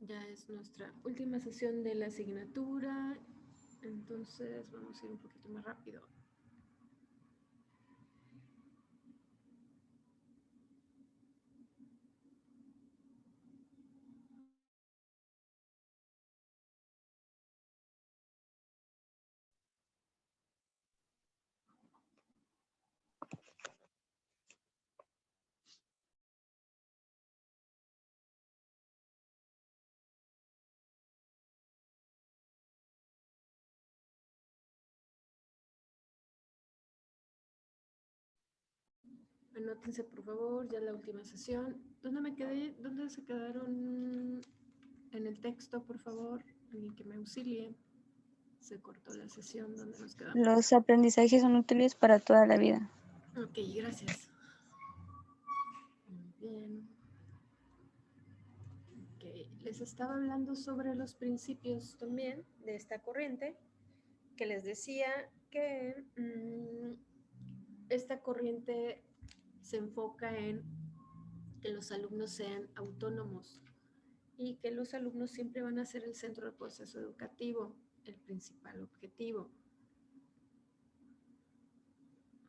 Ya es nuestra última sesión de la asignatura, entonces vamos a ir un poquito más rápido. Anótense por favor, ya la última sesión. ¿Dónde me quedé? ¿Dónde se quedaron en el texto, por favor? Alguien que me auxilie. Se cortó la sesión, ¿dónde nos quedamos? Los aprendizajes son útiles para toda la vida. Ok, gracias. Muy bien. Okay. Les estaba hablando sobre los principios también de esta corriente, que les decía que esta corriente se enfoca en que los alumnos sean autónomos y que los alumnos siempre van a ser el centro del proceso educativo, el principal objetivo.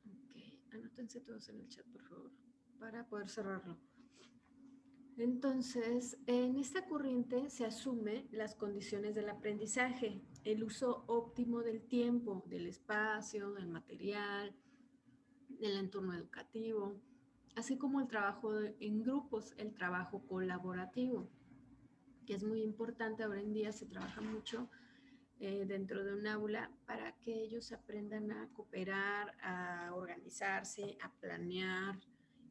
Ok, anótense todos en el chat, por favor, para poder cerrarlo. Entonces, en esta corriente se asume las condiciones del aprendizaje, el uso óptimo del tiempo, del espacio, del material, del entorno educativo, así como el trabajo en grupos, el trabajo colaborativo, que es muy importante. Ahora en día se trabaja mucho dentro de un aula para que ellos aprendan a cooperar, a organizarse, a planear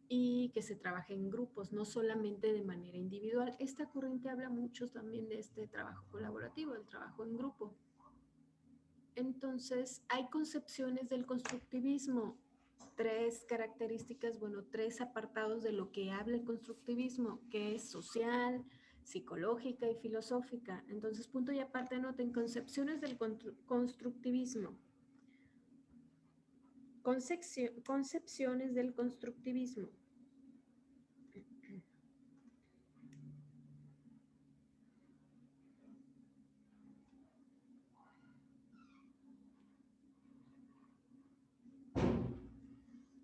y que se trabaje en grupos, no solamente de manera individual. Esta corriente habla mucho también de este trabajo colaborativo, del trabajo en grupo. Entonces, hay concepciones del constructivismo, tres características, bueno, tres apartados de lo que habla el constructivismo, que es social, psicológica y filosófica. Entonces, punto y aparte, anoten concepciones del constructivismo. Concepciones del constructivismo.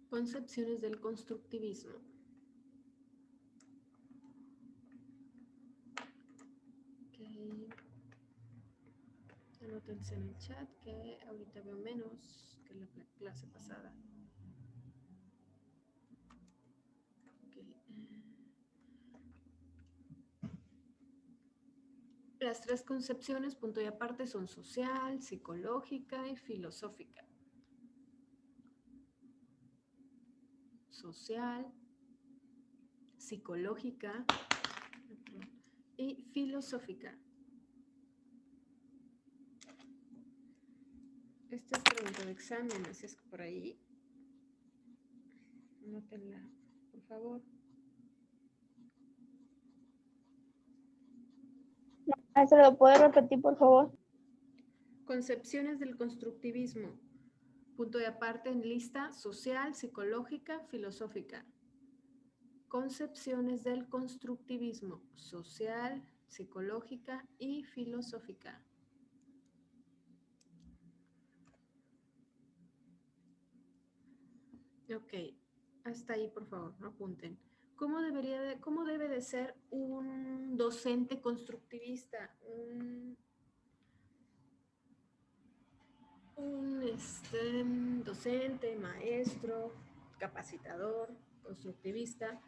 Concepciones del constructivismo. Okay. Anótense en el chat que ahorita veo menos que la clase pasada. Okay. Las tres concepciones, punto y aparte, son social, psicológica y filosófica. Social, psicológica y filosófica. Esta es pregunta de examen, así es que por ahí, anótenla, por favor. ¿Se lo puede repetir, por favor? Concepciones del constructivismo. Punto de aparte en lista: social, psicológica, filosófica. Concepciones del constructivismo: social, psicológica y filosófica. Ok, hasta ahí por favor, no apunten. ¿Cómo debe de ser un docente constructivista? Un docente, maestro, capacitador, constructivista,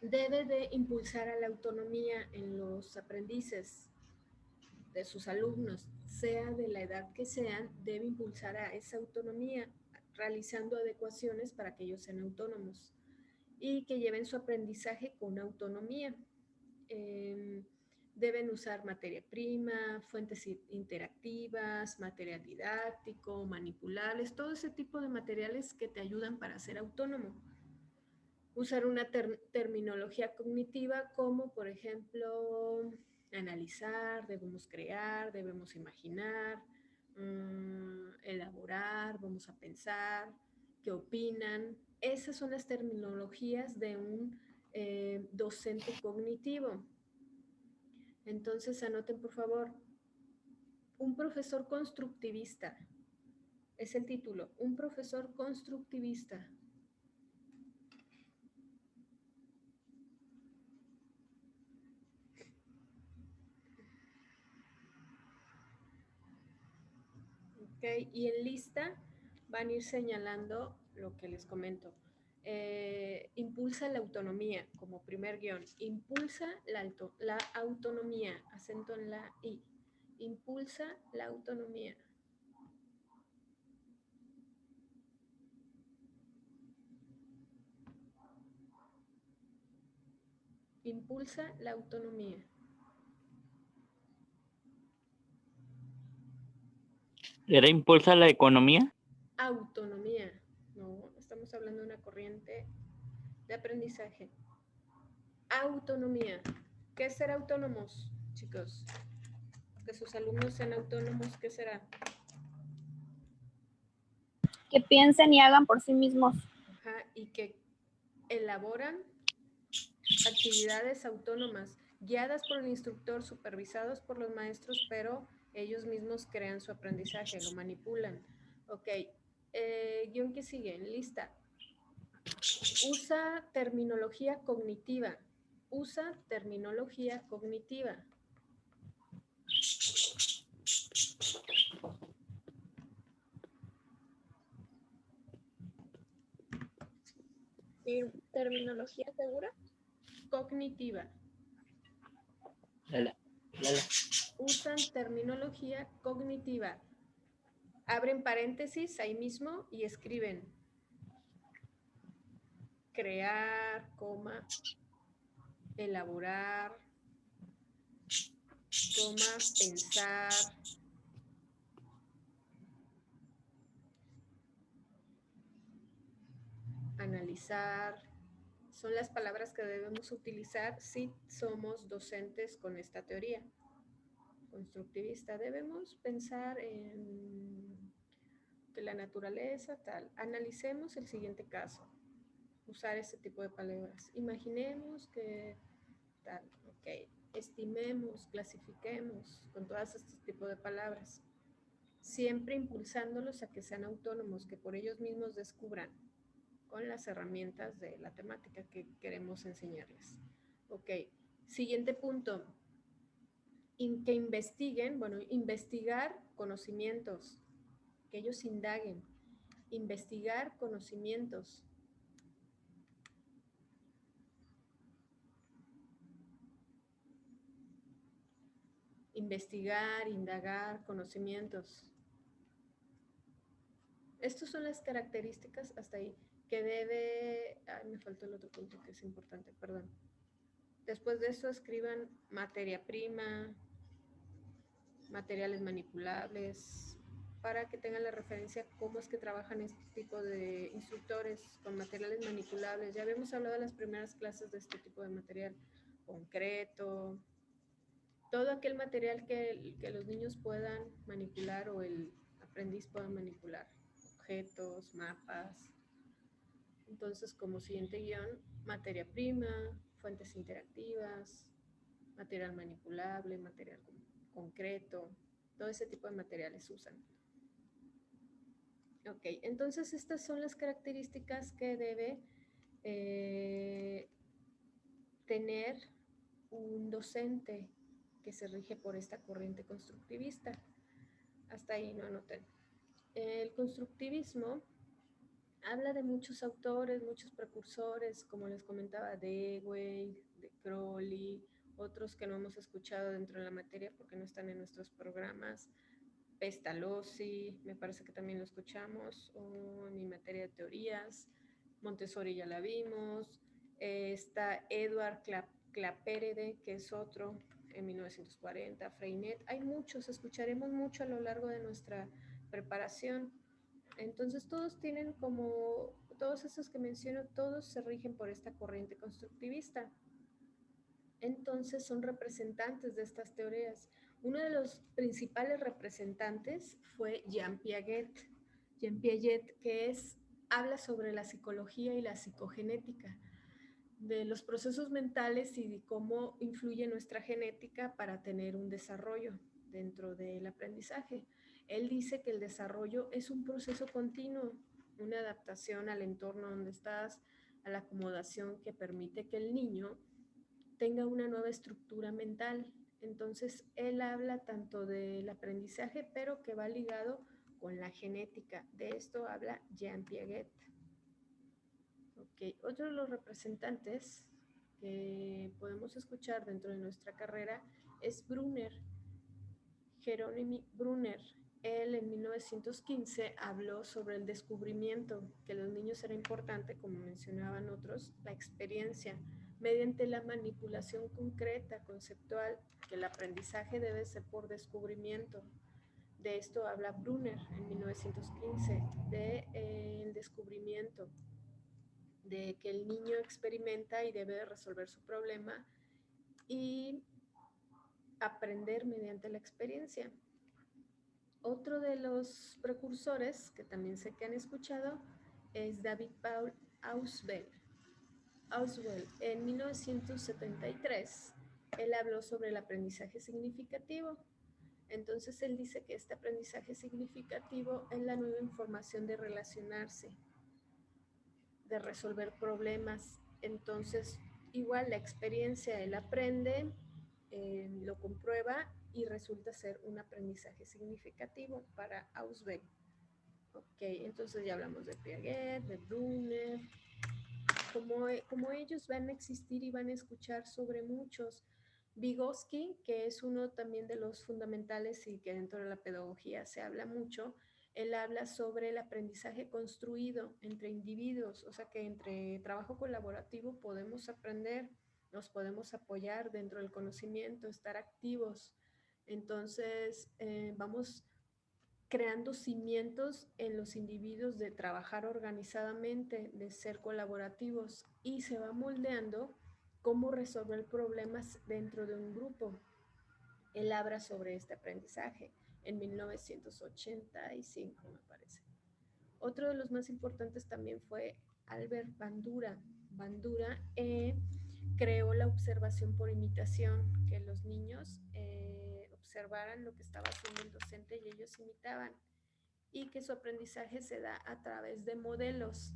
debe de impulsar a la autonomía en los aprendices de sus alumnos, sea de la edad que sean, debe impulsar a esa autonomía, realizando adecuaciones para que ellos sean autónomos y que lleven su aprendizaje con autonomía. Deben usar materia prima, fuentes interactivas, material didáctico, manipulables, todo ese tipo de materiales que te ayudan para ser autónomo. Usar una terminología cognitiva como, por ejemplo, analizar, debemos crear, debemos imaginar, elaborar, vamos a pensar, qué opinan. Esas son las terminologías de un docente cognitivo. Entonces anoten por favor, un profesor constructivista, es el título, un profesor constructivista. Okay, y en lista van a ir señalando lo que les comento. Impulsa la autonomía como primer guión. Impulsa la autonomía, acento en la I. Impulsa la autonomía. Impulsa la autonomía. ¿Era impulsa la economía? Autonomía. No, estamos hablando de una corriente de aprendizaje. Autonomía. ¿Qué es ser autónomos, chicos? Que sus alumnos sean autónomos, ¿qué será? Que piensen y hagan por sí mismos. Ajá, y que elaboran actividades autónomas, guiadas por el instructor, supervisados por los maestros, pero ellos mismos crean su aprendizaje, lo manipulan. Ok, guión que sigue, lista. Usa terminología cognitiva. Usa terminología cognitiva. ¿Terminología segura? Cognitiva. Lala. Usan terminología cognitiva. Abren paréntesis ahí mismo y escriben crear, coma, elaborar, coma, pensar, analizar. Son las palabras que debemos utilizar si somos docentes con esta teoría constructivista. Debemos pensar en que la naturaleza tal. Analicemos el siguiente caso. Usar ese tipo de palabras. Imaginemos que tal, ok. Estimemos, clasifiquemos con todos estos tipos de palabras. Siempre impulsándolos a que sean autónomos, que por ellos mismos descubran con las herramientas de la temática que queremos enseñarles. Ok, siguiente punto. Que investiguen, bueno, investigar conocimientos, que ellos indaguen. Investigar conocimientos. Investigar, indagar, conocimientos. Estas son las características hasta ahí que debe... Ay, me faltó el otro punto que es importante, perdón. Después de eso escriban materia prima, materiales manipulables, para que tengan la referencia cómo es que trabajan este tipo de instructores con materiales manipulables. Ya habíamos hablado en las primeras clases de este tipo de material concreto, todo aquel material que los niños puedan manipular o el aprendiz pueda manipular, objetos, mapas. Entonces, como siguiente guión, materia prima, fuentes interactivas, material manipulable, material concreto, todo ese tipo de materiales usan. Ok, entonces estas son las características que debe tener un docente que se rige por esta corriente constructivista. Hasta ahí no anoten. El constructivismo habla de muchos autores, muchos precursores, como les comentaba, Dewey, de Crowley, otros que no hemos escuchado dentro de la materia porque no están en nuestros programas. Pestalozzi, me parece que también lo escuchamos, o en mi materia de teorías. Montessori ya la vimos. Está Edward Claperede, que es otro, en 1940, Freinet. Hay muchos, escucharemos mucho a lo largo de nuestra preparación. Entonces todos tienen como, todos estos que menciono, todos se rigen por esta corriente constructivista. Entonces son representantes de estas teorías. Uno de los principales representantes fue Jean Piaget. Jean Piaget, que habla sobre la psicología y la psicogenética. de los procesos mentales y de cómo influye nuestra genética para tener un desarrollo dentro del aprendizaje. Él dice que el desarrollo es un proceso continuo, una adaptación al entorno donde estás, a la acomodación que permite que el niño tenga una nueva estructura mental. Entonces, él habla tanto del aprendizaje, pero que va ligado con la genética. De esto habla Jean Piaget. Okay. Otro de los representantes que podemos escuchar dentro de nuestra carrera es Brunner, Jerome Brunner. Él en 1915 habló sobre el descubrimiento, que los niños era importante, como mencionaban otros, la experiencia, mediante la manipulación concreta, conceptual, que el aprendizaje debe ser por descubrimiento. De esto habla Brunner en 1915, del descubrimiento, de que el niño experimenta y debe resolver su problema y aprender mediante la experiencia. Otro de los precursores, que también sé que han escuchado, es David Paul Ausubel. En 1973, él habló sobre el aprendizaje significativo. Entonces, él dice que este aprendizaje significativo es la nueva información de relacionarse, de resolver problemas. Entonces, igual la experiencia, él aprende, lo comprueba y resulta ser un aprendizaje significativo para Ausubel. Ok, entonces ya hablamos de Piaget, de Brunner, como ellos van a existir y van a escuchar sobre muchos. Vygotsky, que es uno también de los fundamentales y que dentro de la pedagogía se habla mucho, él habla sobre el aprendizaje construido entre individuos, o sea que entre trabajo colaborativo podemos aprender, nos podemos apoyar dentro del conocimiento, estar activos. Entonces, vamos creando cimientos en los individuos de trabajar organizadamente, de ser colaborativos, y se va moldeando cómo resolver problemas dentro de un grupo. Él habla sobre este aprendizaje en 1985, me parece. Otro de los más importantes también fue Albert Bandura. Bandura creó la observación por imitación, que los niños observaran lo que estaba haciendo el docente y ellos imitaban, y que su aprendizaje se da a través de modelos.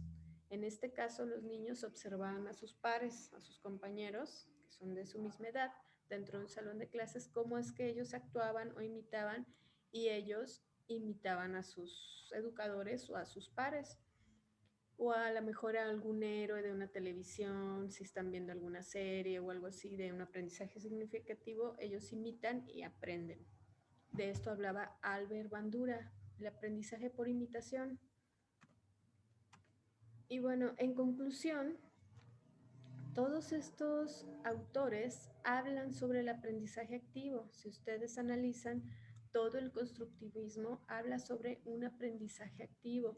En este caso, los niños observaban a sus pares, a sus compañeros, que son de su misma edad, dentro de un salón de clases, cómo es que ellos actuaban o imitaban, y ellos imitaban a sus educadores o a sus pares, o a lo mejor a algún héroe de una televisión, si están viendo alguna serie o algo así de un aprendizaje significativo, ellos imitan y aprenden. De esto hablaba Albert Bandura, el aprendizaje por imitación. Y bueno, en conclusión, todos estos autores hablan sobre el aprendizaje activo. Si ustedes analizan, todo el constructivismo habla sobre un aprendizaje activo,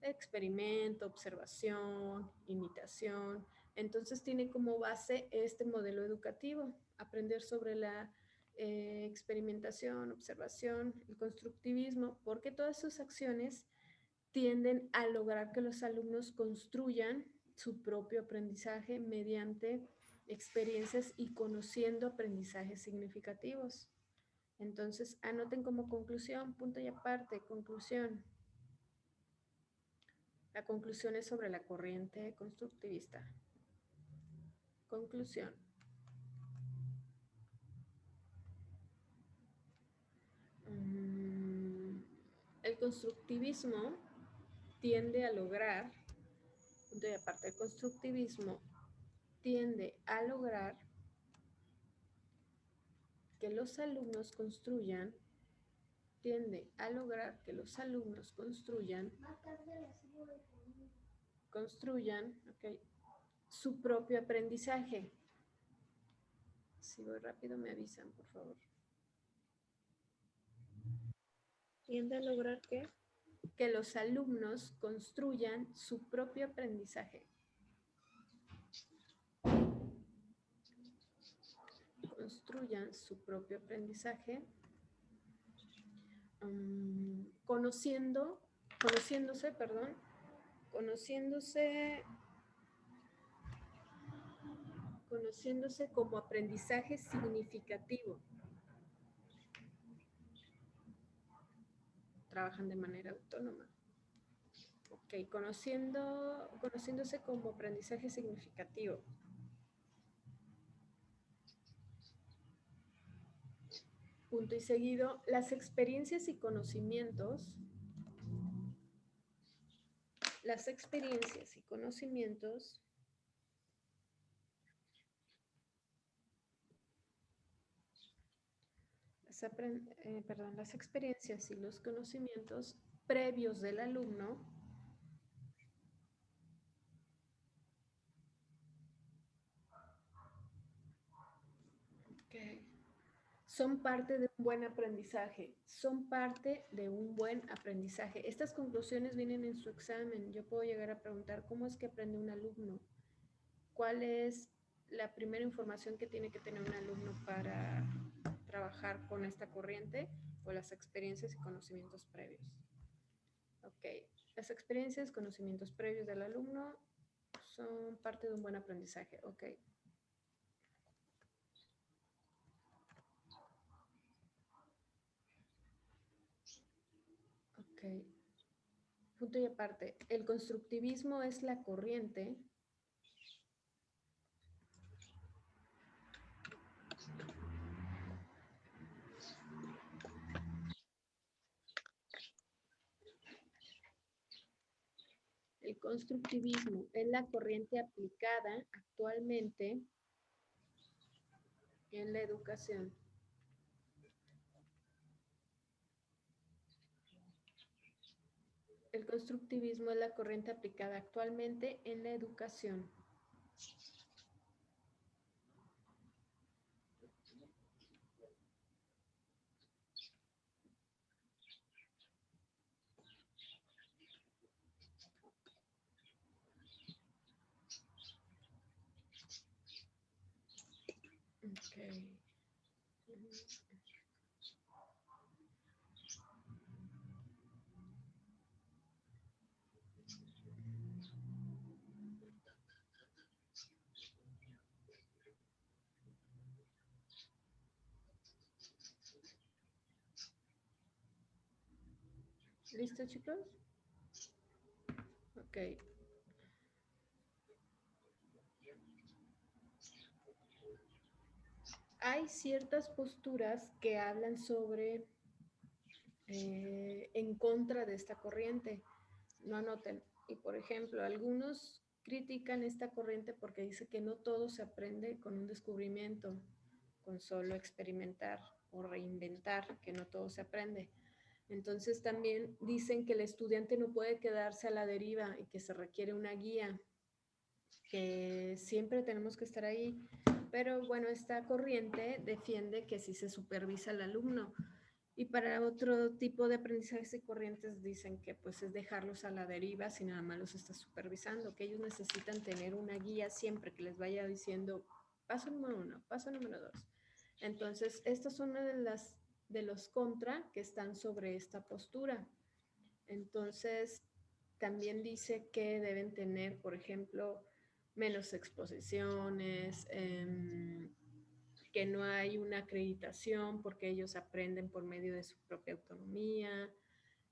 experimento, observación, imitación. Entonces tiene como base este modelo educativo, aprender sobre la experimentación, observación, el constructivismo, porque todas sus acciones tienden a lograr que los alumnos construyan su propio aprendizaje mediante experiencias y conociendo aprendizajes significativos. Entonces, anoten como conclusión, punto y aparte, conclusión. La conclusión es sobre la corriente constructivista. Conclusión. El constructivismo tiende a lograr, punto y aparte, el constructivismo tiende a lograr que los alumnos construyan, okay, su propio aprendizaje. Si voy rápido me avisan, por favor. ¿Tiende a lograr qué? Que los alumnos construyan su propio aprendizaje. Construyan su propio aprendizaje, conociéndose conociéndose como aprendizaje significativo. Trabajan de manera autónoma. Ok, conociéndose como aprendizaje significativo. Punto y seguido, las experiencias y conocimientos las experiencias y los conocimientos previos del alumno son parte de un buen aprendizaje, Estas conclusiones vienen en su examen. Yo puedo llegar a preguntar, ¿cómo es que aprende un alumno? ¿Cuál es la primera información que tiene que tener un alumno para trabajar con esta corriente? O las experiencias y conocimientos previos. Ok, las experiencias, conocimientos previos del alumno son parte de un buen aprendizaje. Ok. Ok. Punto y aparte. El constructivismo es la corriente El constructivismo es la corriente aplicada actualmente en la educación. El constructivismo es la corriente aplicada actualmente en la educación. Okay. ¿Listo, chicos? Ok. Hay ciertas posturas que hablan sobre en contra de esta corriente. No anoten. Y por ejemplo, algunos critican esta corriente porque dice que no todo se aprende con un descubrimiento, con solo experimentar o reinventar, que no todo se aprende. Entonces también dicen que el estudiante no puede quedarse a la deriva y que se requiere una guía, que siempre tenemos que estar ahí. Pero bueno, esta corriente defiende que sí se supervisa al alumno. Y para otro tipo de aprendizajes y corrientes dicen que pues es dejarlos a la deriva si nada más los está supervisando, que ellos necesitan tener una guía siempre que les vaya diciendo paso número 1, paso número 2. Entonces, estas son una de los contra que están sobre esta postura. Entonces, también dice que deben tener, por ejemplo, menos exposiciones, que no hay una acreditación porque ellos aprenden por medio de su propia autonomía,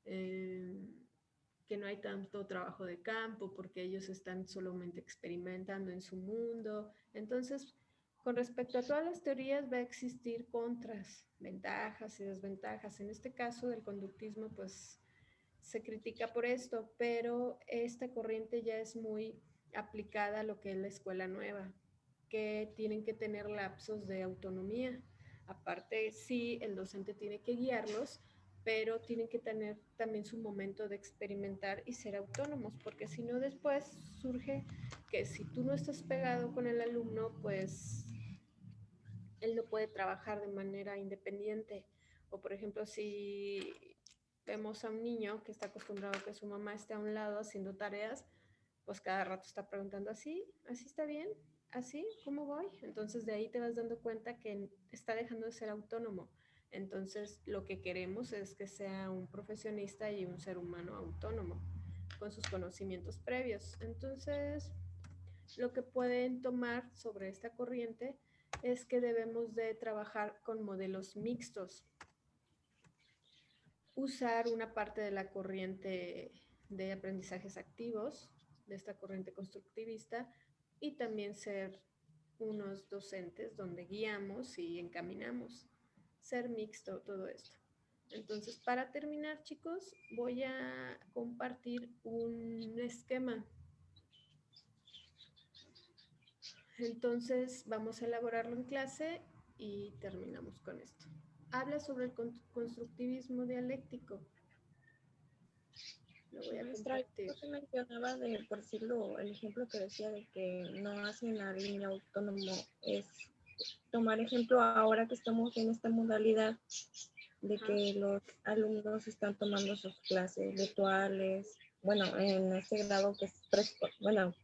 que no hay tanto trabajo de campo porque ellos están solamente experimentando en su mundo. Entonces, con respecto a todas las teorías va a existir contras, ventajas y desventajas. En este caso del conductismo, pues se critica por esto, pero esta corriente ya es muy aplicada a lo que es la escuela nueva, que tienen que tener lapsos de autonomía. Aparte, sí, el docente tiene que guiarlos, pero tienen que tener también su momento de experimentar y ser autónomos, porque si no después surge que si tú no estás pegado con el alumno, pues él no puede trabajar de manera independiente. O por ejemplo, si vemos a un niño que está acostumbrado a que su mamá esté a un lado haciendo tareas, pues cada rato está preguntando así, así está bien, así, ¿cómo voy? Entonces de ahí te vas dando cuenta que está dejando de ser autónomo. Entonces lo que queremos es que sea un profesionista y un ser humano autónomo con sus conocimientos previos. Entonces lo que pueden tomar sobre esta corriente es que debemos de trabajar con modelos mixtos, usar una parte de la corriente de aprendizajes activos, de esta corriente constructivista, y también ser unos docentes donde guiamos y encaminamos, ser mixto todo esto. Entonces, para terminar, chicos, voy a compartir un esquema. Entonces, vamos a elaborarlo en clase y terminamos con esto. Habla sobre el constructivismo dialéctico. Lo voy a Maestra, compartir. usted mencionaba de, por decirlo, el ejemplo que decía de que no hacen al niño autónomo, es tomar ejemplo ahora que estamos en esta modalidad de Ajá. que los alumnos están tomando sus clases virtuales, bueno, en este grado que es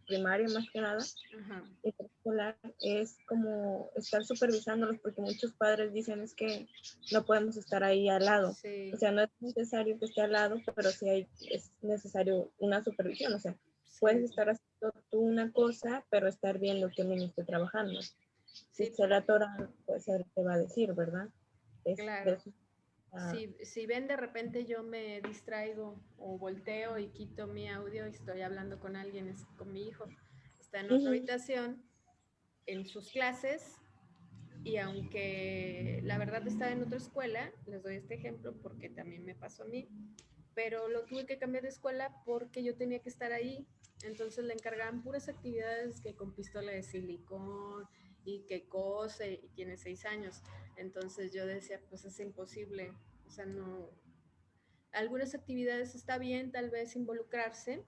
primaria más que nada, Ajá. y preescolar, es como estar supervisándolos, porque muchos padres dicen es que no podemos estar ahí al lado. Sí, O sea, no es necesario que esté al lado, pero sí es necesario una supervisión. O sea, puedes sí, estar haciendo tú una cosa, pero estar viendo que el niño esté trabajando. Si sí, se la atora, pues él te va a decir, ¿verdad? De claro. eso, Si ven de repente yo me distraigo o volteo y quito mi audio y estoy hablando con alguien, con mi hijo, está en otra ujú, habitación, en sus clases, y aunque la verdad estaba en otra escuela, les doy este ejemplo porque también me pasó a mí, pero lo tuve que cambiar de escuela porque yo tenía que estar ahí. Entonces le encargaban puras actividades que con pistola de silicón y que cose y tiene 6 años. Entonces yo decía, pues es imposible. O sea, no. Algunas actividades está bien tal vez involucrarse,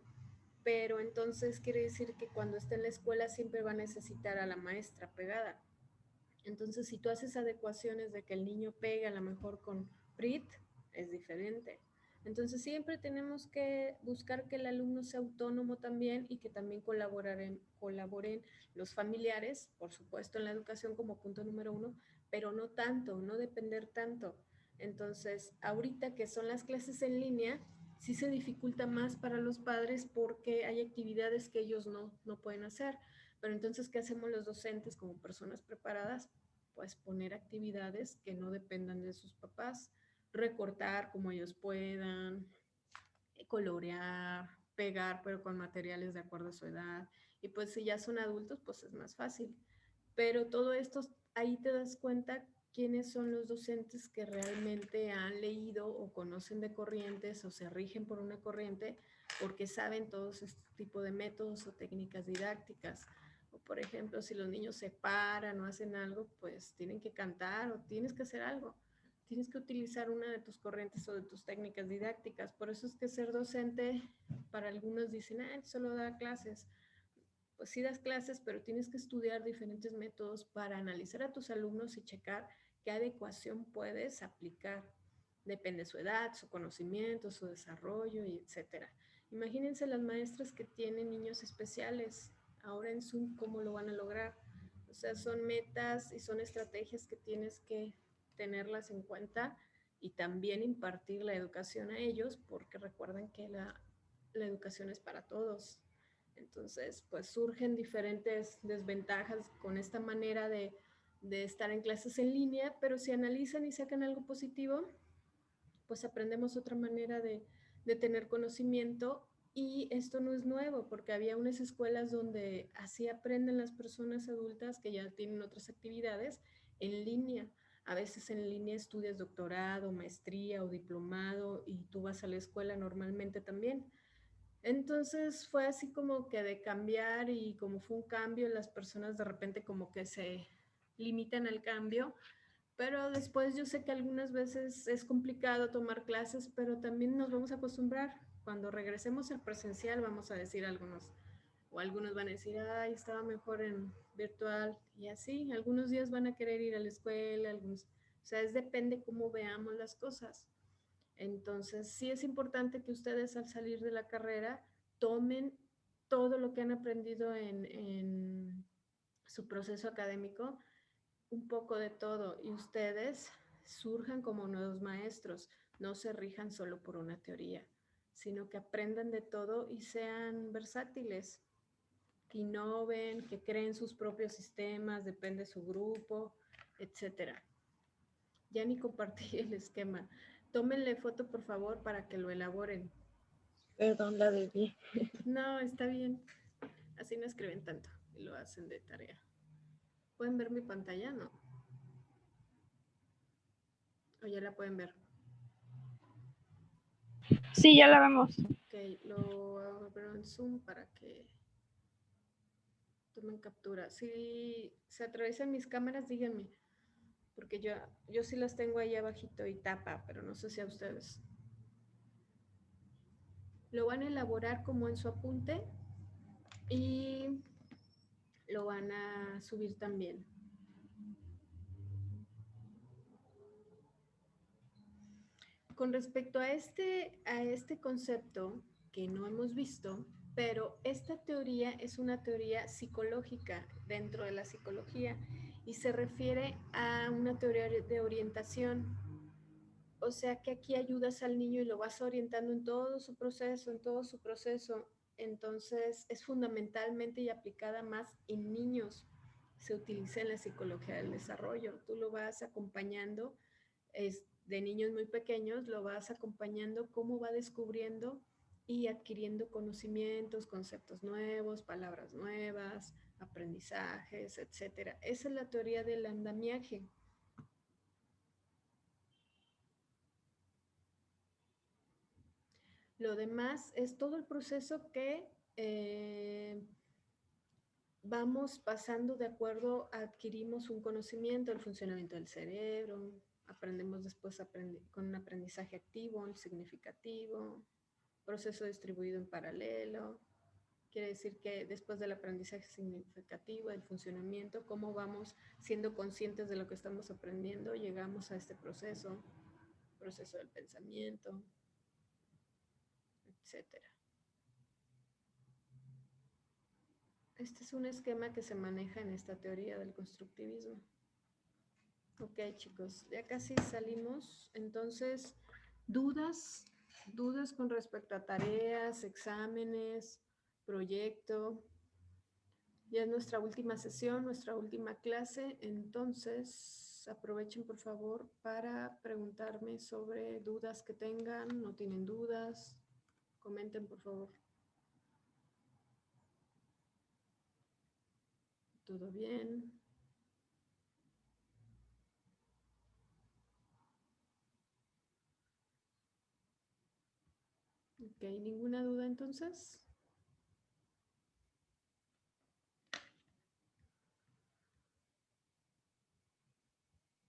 pero entonces quiere decir que cuando esté en la escuela siempre va a necesitar a la maestra pegada. Entonces, si tú haces adecuaciones de que el niño pegue a lo mejor con PRIT, es diferente. Entonces, siempre tenemos que buscar que el alumno sea autónomo también y que también colaboren los familiares, por supuesto, en la educación como punto número 1, pero no tanto, no depender tanto. Entonces, ahorita que son las clases en línea, sí se dificulta más para los padres porque hay actividades que ellos no pueden hacer. Pero entonces, ¿qué hacemos los docentes como personas preparadas? Pues poner actividades que no dependan de sus papás, recortar como ellos puedan, colorear, pegar, pero con materiales de acuerdo a su edad. Y pues si ya son adultos, pues es más fácil. Pero todo esto, ahí te das cuenta quiénes son los docentes que realmente han leído o conocen de corrientes o se rigen por una corriente porque saben todos este tipo de métodos o técnicas didácticas. O por ejemplo, si los niños se paran o hacen algo, pues tienen que cantar o tienes que hacer algo. Tienes que utilizar una de tus corrientes o de tus técnicas didácticas. Por eso es que ser docente, para algunos dicen, solo da clases. Pues sí das clases, pero tienes que estudiar diferentes métodos para analizar a tus alumnos y checar qué adecuación puedes aplicar. Depende de su edad, su conocimiento, su desarrollo, y etcétera. Imagínense las maestras que tienen niños especiales. Ahora en Zoom, ¿cómo lo van a lograr? O sea, son metas y son estrategias que tienes que tenerlas en cuenta y también impartir la educación a ellos, porque recuerden que la educación es para todos. Entonces, pues surgen diferentes desventajas con esta manera de estar en clases en línea, pero si analizan y sacan algo positivo, pues aprendemos otra manera de tener conocimiento. Y esto no es nuevo, porque había unas escuelas donde así aprenden las personas adultas que ya tienen otras actividades en línea. A veces en línea estudias doctorado, maestría o diplomado y tú vas a la escuela normalmente también. Entonces fue así como que de cambiar, y como fue un cambio, las personas de repente como que se limitan al cambio, pero después yo sé que algunas veces es complicado tomar clases, pero también nos vamos a acostumbrar. Cuando regresemos al presencial vamos a decir algunos, o algunos van a decir, ay, estaba mejor en virtual, y así, algunos días van a querer ir a la escuela, algunos, o sea, es depende cómo veamos las cosas. Entonces, sí es importante que ustedes al salir de la carrera tomen todo lo que han aprendido en su proceso académico, un poco de todo, y ustedes surjan como nuevos maestros, no se rijan solo por una teoría, sino que aprendan de todo y sean versátiles. que innoven, que creen sus propios sistemas, depende de su grupo, etcétera. Ya ni compartí el esquema. Tómenle foto, por favor, para que lo elaboren. Perdón, la debí. No, está bien. Así no escriben tanto y lo hacen de tarea. ¿Pueden ver mi pantalla? No. ¿O ya la pueden ver? Sí, ya la vemos. Ok, lo abro en Zoom para que tomen captura. Si se atraviesan mis cámaras, díganme. Porque yo sí las tengo ahí abajito y tapa, pero no sé si a ustedes. Lo van a elaborar como en su apunte y lo van a subir también. Con respecto a este concepto que no hemos visto, pero esta teoría es una teoría psicológica dentro de la psicología y se refiere a una teoría de orientación. O sea que aquí ayudas al niño y lo vas orientando en todo su proceso, Entonces es fundamentalmente y aplicada más en niños. Se utiliza en la psicología del desarrollo. Tú lo vas acompañando de niños muy pequeños, lo vas acompañando cómo va descubriendo y adquiriendo conocimientos, conceptos nuevos, palabras nuevas, aprendizajes, etcétera. Esa es la teoría del andamiaje. Lo demás es todo el proceso que vamos pasando de acuerdo a adquirimos un conocimiento, el funcionamiento del cerebro, aprendemos después con un aprendizaje activo, un significativo, proceso distribuido en paralelo. Quiere decir que después del aprendizaje significativo, el funcionamiento, cómo vamos siendo conscientes de lo que estamos aprendiendo, llegamos a este proceso del pensamiento, etcétera. Este es un esquema que se maneja en esta teoría del constructivismo. Ok, chicos, ya casi salimos. Entonces, dudas con respecto a tareas, exámenes, proyecto. Ya es nuestra última sesión, nuestra última clase. Entonces, aprovechen por favor para preguntarme sobre dudas que tengan. ¿No tienen dudas? Comenten por favor. ¿Todo bien? Ok, ¿ninguna duda entonces?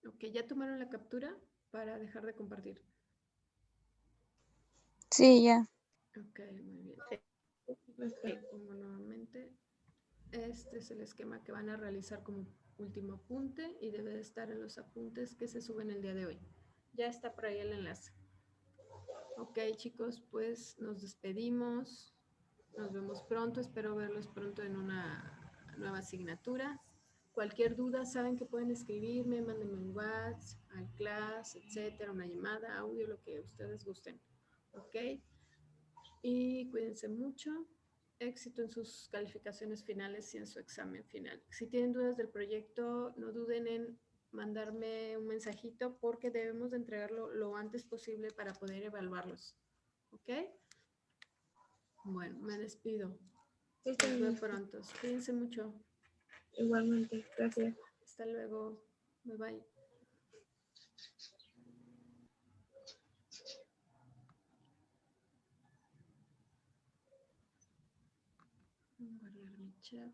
Ok, ¿ya tomaron la captura para dejar de compartir? Sí, ya. Ok, muy bien. Pongo nuevamente. Este es el esquema que van a realizar como último apunte y debe de estar en los apuntes que se suben el día de hoy. Ya está por ahí el enlace. Ok, chicos, pues nos despedimos. Nos vemos pronto. Espero verlos pronto en una nueva asignatura. Cualquier duda, saben que pueden escribirme, mándenme un WhatsApp, al class, etcétera, una llamada, audio, lo que ustedes gusten. Ok. Y cuídense mucho. Éxito en sus calificaciones finales y en su examen final. Si tienen dudas del proyecto, no duden en mandarme un mensajito porque debemos de entregarlo lo antes posible para poder evaluarlos. ¿Ok? Bueno, me despido. Sí, Nos vemos pronto. Cuídense mucho. igualmente, gracias. Hasta luego. Bye bye. Guardar mi chat.